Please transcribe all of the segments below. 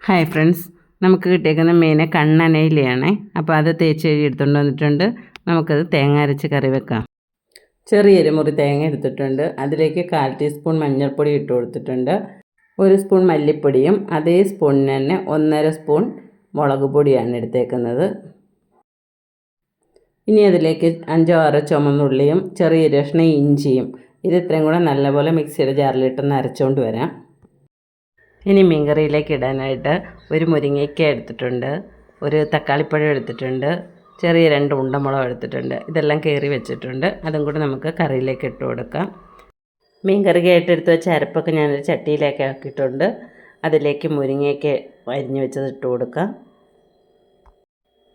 Hi friends, നമുക്ക് കിട്ടിയേക്കുന്ന മീൻ കണ്ണനയിലയാണേ. അപ്പോൾ അത് തേച്ച് കഴുകി എടുത്തുകൊണ്ട് വന്നിട്ടുണ്ട്. നമുക്കത് തേങ്ങ അരച്ച് കറി വെക്കാം. ചെറിയൊരു മുറി തേങ്ങ എടുത്തിട്ടുണ്ട്. അതിലേക്ക് 1/4 ടീസ്പൂൺ മഞ്ഞൾപ്പൊടി ഇട്ട് കൊടുത്തിട്ടുണ്ട്. 1 സ്പൂൺ മല്ലിപ്പൊടിയും അതേ സ്പൂണിന് തന്നെ 1.5 സ്പൂൺ മുളക് പൊടിയാണ് എടുത്തേക്കുന്നത്. ഇനി അതിലേക്ക് 5-6 ചുമന്നുള്ളിയും ചെറിയൊരു കഷ്ണം ഇഞ്ചിയും ഇത് ഇത്രയും കൂടെ നല്ലപോലെ മിക്സിയുടെ ജാറിലിട്ടൊന്ന് അരച്ചുകൊണ്ട് വരാം. ഇനി മീൻകറിയിലേക്ക് ഇടാനായിട്ട് ഒരു മുരിങ്ങയ്ക്ക എടുത്തിട്ടുണ്ട്, ഒരു തക്കാളിപ്പഴം എടുത്തിട്ടുണ്ട്, ചെറിയ 2 ഉണ്ടമുളക് എടുത്തിട്ടുണ്ട്. ഇതെല്ലാം കീറി വെച്ചിട്ടുണ്ട്. അതും കൂടി നമുക്ക് കറിയിലേക്ക് ഇട്ട് കൊടുക്കാം. മീൻകറിക്കായിട്ട് എടുത്ത് വെച്ച അരപ്പൊക്കെ ഞാനൊരു ചട്ടിയിലേക്ക് ആക്കിയിട്ടുണ്ട്. അതിലേക്ക് മുരിങ്ങയ്ക്ക അരിഞ്ഞ് വെച്ചത് ഇട്ട് കൊടുക്കാം.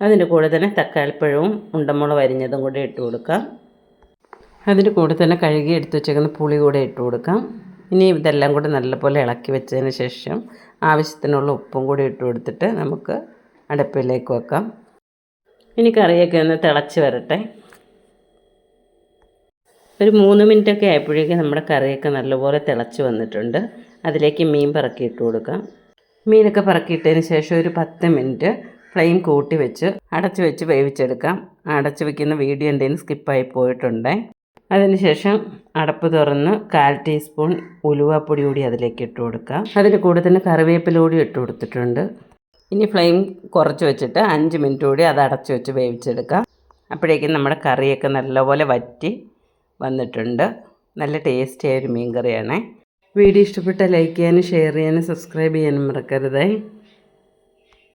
അതിൻ്റെ കൂടെ തന്നെ തക്കാളിപ്പഴവും ഉണ്ടമുളക് അരിഞ്ഞതും കൂടി ഇട്ട് കൊടുക്കാം. അതിൻ്റെ കൂടെ തന്നെ കഴുകി എടുത്ത് വെച്ചേക്കുന്ന പുളി കൂടെ ഇട്ട് കൊടുക്കാം. ഇനി ഇതെല്ലാം കൂടി നല്ലപോലെ ഇളക്കി വെച്ചതിന് ശേഷം ആവശ്യത്തിനുള്ള ഉപ്പും കൂടി ഇട്ട് കൊടുത്തിട്ട് നമുക്ക് അടുപ്പിലേക്ക് വെക്കാം. ഇനി കറിയൊക്കെ ഒന്ന് തിളച്ച് വരട്ടെ. ഒരു 3 മിനിറ്റൊക്കെ ആയപ്പോഴേക്കും നമ്മുടെ കറിയൊക്കെ നല്ലപോലെ തിളച്ച് വന്നിട്ടുണ്ട്. അതിലേക്ക് മീൻ പറക്കിയിട്ട് കൊടുക്കാം. മീനൊക്കെ പറക്കിയിട്ടതിന് ശേഷം ഒരു 10 മിനിറ്റ് ഫ്ലെയിം കൂട്ടി വെച്ച് അടച്ച് വെച്ച് വേവിച്ചെടുക്കാം. അടച്ച് വയ്ക്കുന്ന വീഡിയോ എന്തെങ്കിലും സ്കിപ്പായി പോയിട്ടുണ്ടേ. അതിനുശേഷം അടപ്പ് തുറന്ന് 1/4 ടീസ്പൂൺ ഉലുവാപ്പൊടി കൂടി അതിലേക്ക് ഇട്ട് കൊടുക്കാം. അതിന് കൂടെ തന്നെ കറിവേപ്പില കൂടി ഇട്ട് കൊടുത്തിട്ടുണ്ട്. ഇനി ഫ്ലെയിം കുറച്ച് വെച്ചിട്ട് 5 മിനിറ്റ് കൂടി അത് അടച്ച് വെച്ച് വേവിച്ചെടുക്കാം. അപ്പോഴേക്കും നമ്മുടെ കറിയൊക്കെ നല്ലപോലെ വറ്റി വന്നിട്ടുണ്ട്. നല്ല ടേസ്റ്റിയായൊരു മീൻ കറിയാണേ. വീഡിയോ ഇഷ്ടപ്പെട്ടാൽ ലൈക്ക് ചെയ്യാനും ഷെയർ ചെയ്യാനും സബ്സ്ക്രൈബ് ചെയ്യാനും മറക്കരുതേ.